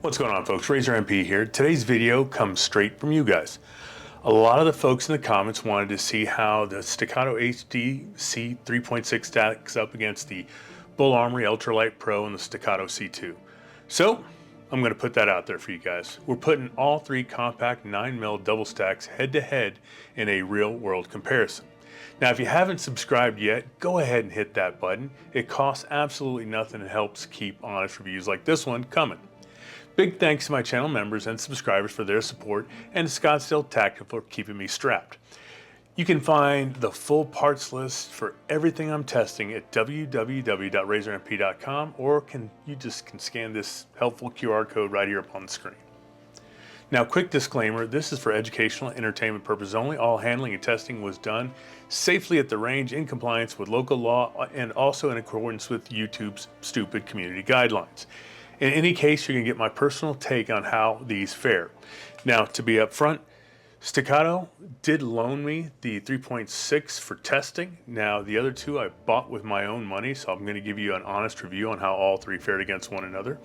What's going on, folks? RazorMP here. Today's video comes straight from you guys. A lot of the folks in the comments wanted to see how the Staccato HD C3.6 stacks up against the BUL Armory Ultralight Pro and the Staccato C2. So I'm going to put that out there for you guys. We're putting all three compact 9mm double stacks head to head in a real world comparison. Now, if you haven't subscribed yet, go ahead and hit that button. It costs absolutely nothing and helps keep honest reviews like this one coming. Big thanks to my channel members and subscribers for their support, and to Scottsdale Tactical for keeping me strapped. You can find the full parts list for everything I'm testing at www.razormp.com, or you can scan this helpful QR code right here up on the screen. Now, quick disclaimer, this is for educational and entertainment purposes only. All handling and testing was done safely at the range in compliance with local law and also in accordance with YouTube's stupid community guidelines. In any case, you're going to get my personal take on how these fare. Now, to be upfront, Staccato did loan me the 3.6 for testing. Now, the other two I bought with my own money, so I'm going to give you an honest review on how all three fared against one another.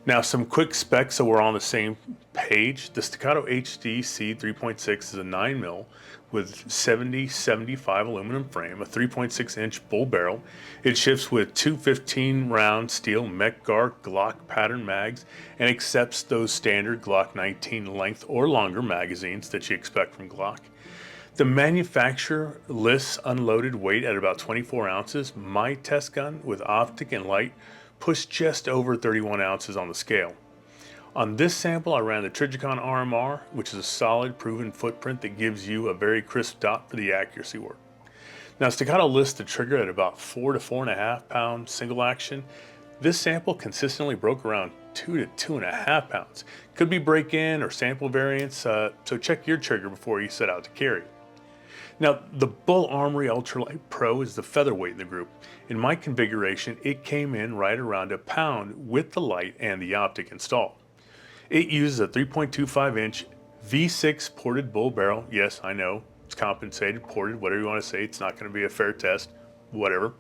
Now, some quick specs so we're on the same page. The Staccato HD C3.6 is a 9mm with 70-75 aluminum frame, a 3.6-inch bull barrel. It ships with two 15-round steel Mech-Gar Glock pattern mags and accepts those standard Glock 19 length or longer magazines that you expect from Glock. The manufacturer lists unloaded weight at about 24 ounces. My test gun with optic and light pushed just over 31 ounces on the scale. On this sample, I ran the Trijicon RMR, which is a solid, proven footprint that gives you a very crisp dot for the accuracy work. Now, Staccato lists the trigger at about 4 to 4.5 pound single action. This sample consistently broke around 2 to 2.5 pounds. Could be break-in or sample variants, so check your trigger before you set out to carry. Now, the BUL Armory Ultralight Pro is the featherweight in the group. In my configuration, it came in right around a pound with the light and the optic installed. It uses a 3.25-inch V6 ported bull barrel. Yes, I know, it's compensated, ported, whatever you want to say. It's not going to be a fair test, whatever.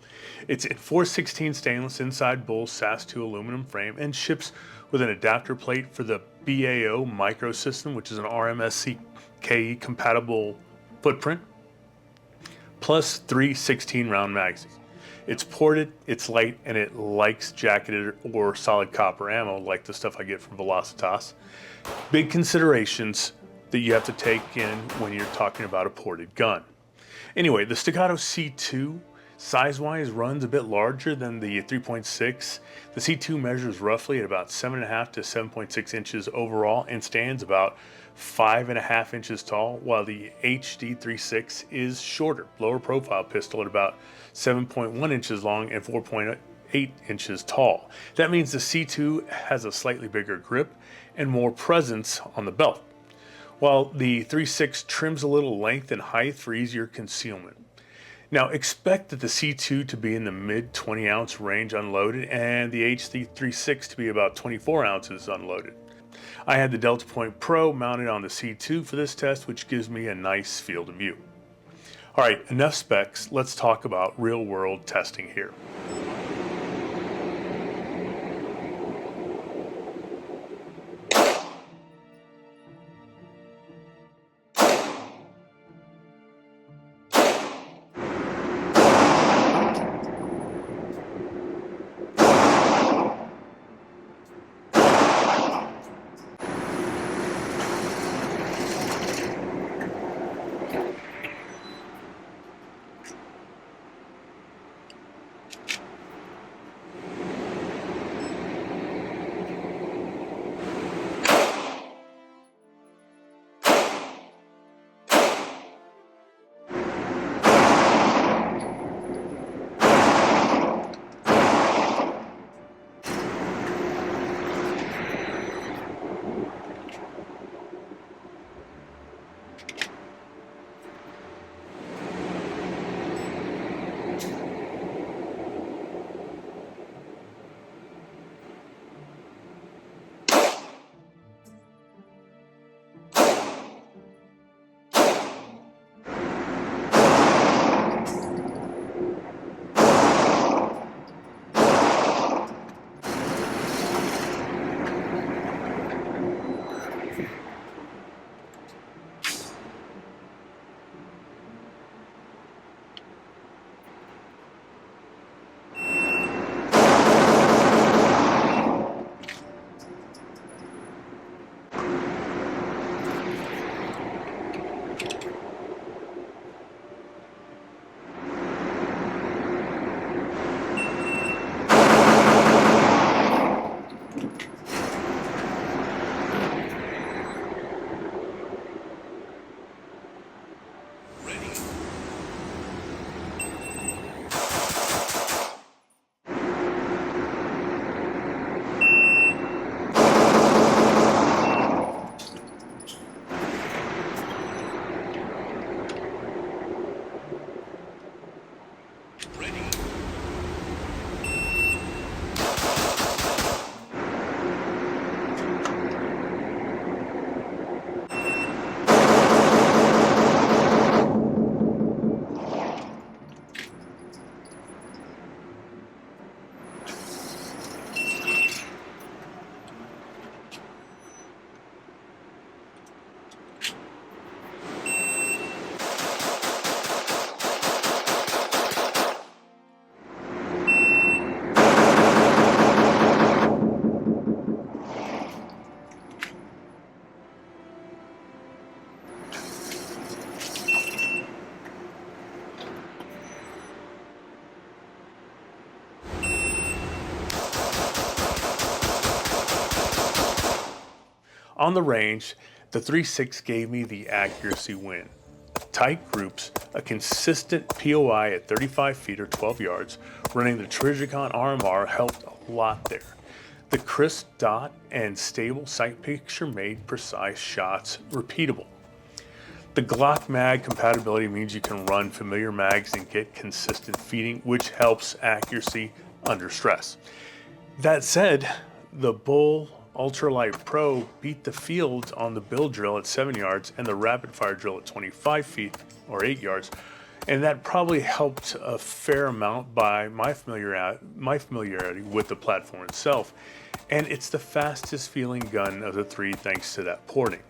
It's in 416 stainless inside bull SAS2 aluminum frame and ships with an adapter plate for the BAO microsystem, which is an RMSC KE compatible footprint, plus three 16-round magazines. It's ported, it's light, and it likes jacketed or solid copper ammo like the stuff I get from Velocitas. Big considerations that you have to take in when you're talking about a ported gun. Anyway, the Staccato C2 size-wise runs a bit larger than the 3.6. The C2 measures roughly at about 7.5 to 7.6 inches overall and stands about 5.5 inches tall, while the HD3.6 is shorter, lower profile pistol at about 7.1 inches long and 4.8 inches tall. That means the C2 has a slightly bigger grip and more presence on the belt, while the 3.6 trims a little length and height for easier concealment. Now, expect that the C2 to be in the mid 20 ounce range unloaded and the HD3.6 to be about 24 ounces unloaded. I had the Delta Point Pro mounted on the C2 for this test, which gives me a nice field of view. All right, enough specs. Let's talk about real world testing here. On the range, the 3.6 gave me the accuracy win. Tight groups, a consistent POI at 35 feet or 12 yards, running the Trijicon RMR helped a lot there. The crisp dot and stable sight picture made precise shots repeatable. The Glock mag compatibility means you can run familiar mags and get consistent feeding, which helps accuracy under stress. That said, the BUL Ultralight Pro beat the field on the BUL drill at 7 yards and the rapid fire drill at 25 feet or 8 yards. And that probably helped a fair amount by my familiarity with the platform itself. And it's the fastest feeling gun of the three thanks to that porting.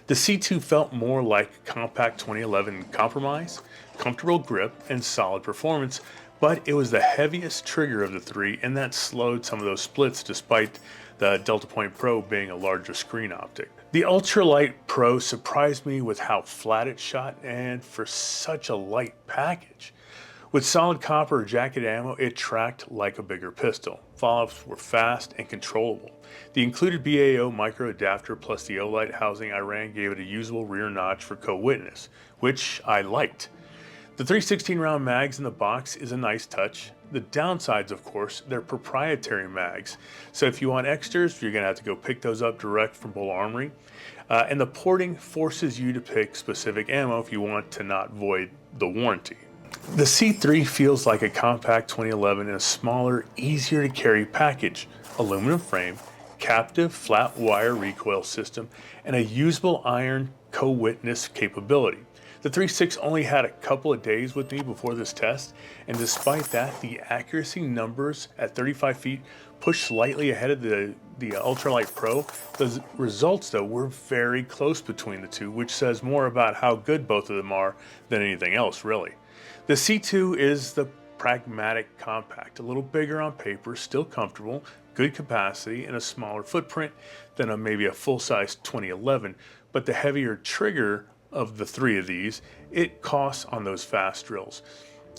The C2 felt more like a compact 2011 compromise, comfortable grip, and solid performance, but it was the heaviest trigger of the three, and that slowed some of those splits despite the Delta Point Pro being a larger screen optic. The Ultralight Pro surprised me with how flat it shot and for such a light package. With solid copper or jacketed ammo, it tracked like a bigger pistol. Follow-ups were fast and controllable. The included BAO micro adapter plus the O-light housing I ran gave it a usable rear notch for co-witness, which I liked. The 316 round mags in the box is a nice touch. The downsides, of course, they're proprietary mags. So if you want extras, you're gonna have to go pick those up direct from BUL Armory. And the porting forces you to pick specific ammo if you want to not void the warranty. The C3 feels like a compact 2011 in a smaller, easier to carry package. Aluminum frame, captive flat wire recoil system, and a usable iron co-witness capability. The 3.6 only had a couple of days with me before this test, and despite that, the accuracy numbers at 35 feet pushed slightly ahead of the Ultralight Pro. The results, though, were very close between the two, which says more about how good both of them are than anything else, really. The C2 is the pragmatic compact, a little bigger on paper, still comfortable, good capacity, and a smaller footprint than maybe a full-size 2011, but the heavier trigger of the three of these, it costs on those fast drills.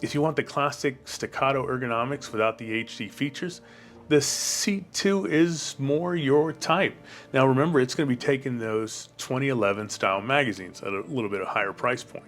If you want the classic Staccato ergonomics without the HD features, the C2 is more your type. Now remember, it's going to be taking those 2011 style magazines at a little bit of higher price point.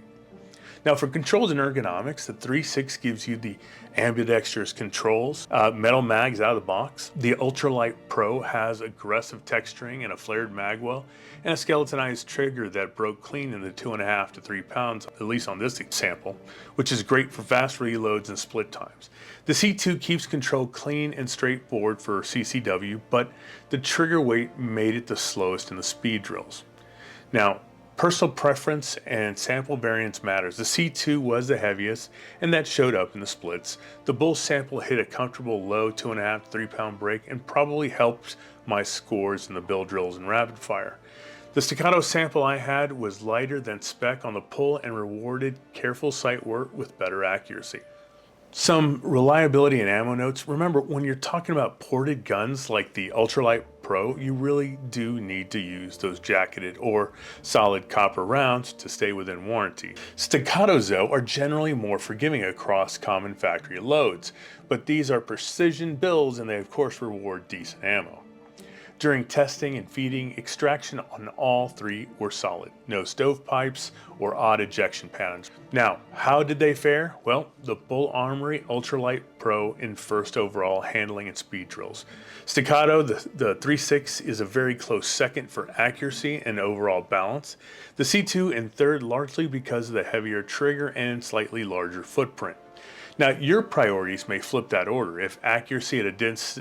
Now for controls and ergonomics, the 3.6 gives you the ambidextrous controls, metal mags out of the box. The Ultralight Pro has aggressive texturing and a flared magwell, and a skeletonized trigger that broke clean in the 2.5 to 3 pounds, at least on this sample, which is great for fast reloads and split times. The C2 keeps control clean and straightforward for CCW, but the trigger weight made it the slowest in the speed drills. Now, personal preference and sample variance matters. The C2 was the heaviest, and that showed up in the splits. The BUL sample hit a comfortable low 2.5 to 3 pound break and probably helped my scores in the BUL drills and rapid fire. The Staccato sample I had was lighter than spec on the pull and rewarded careful sight work with better accuracy. Some reliability and ammo notes. Remember, when you're talking about ported guns like the Ultralight Pro, you really do need to use those jacketed or solid copper rounds to stay within warranty. Staccatos, though, are generally more forgiving across common factory loads, but these are precision builds and they of course reward decent ammo. During testing and feeding, extraction on all three were solid. No stovepipes or odd ejection patterns. Now, how did they fare? Well, the BUL Armory Ultralight Pro in first overall handling and speed drills. Staccato, the 3.6 is a very close second for accuracy and overall balance. The C2 in third largely because of the heavier trigger and slightly larger footprint. Now, your priorities may flip that order. If accuracy at a distance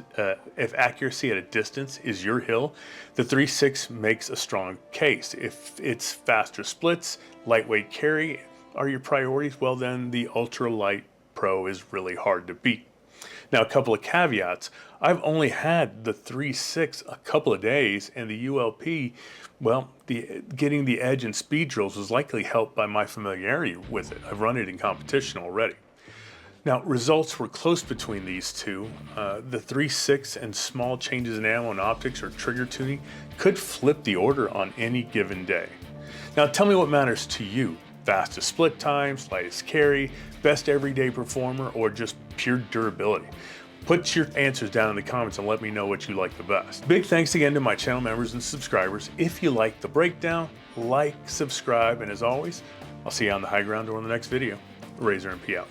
is your hill, the 3.6 makes a strong case. If it's faster splits, lightweight carry are your priorities, well then the Ultralight Pro is really hard to beat. Now, a couple of caveats. I've only had the 3.6 a couple of days, and the ULP, well, getting the edge in speed drills was likely helped by my familiarity with it. I've run it in competition already. Now, results were close between these two. The 3.6 and small changes in ammo and optics or trigger tuning could flip the order on any given day. Now, tell me what matters to you. Fastest split times, lightest carry, best everyday performer, or just pure durability. Put your answers down in the comments and let me know what you like the best. Big thanks again to my channel members and subscribers. If you like the breakdown, like, subscribe, and as always, I'll see you on the high ground or in the next video. RazorMP out.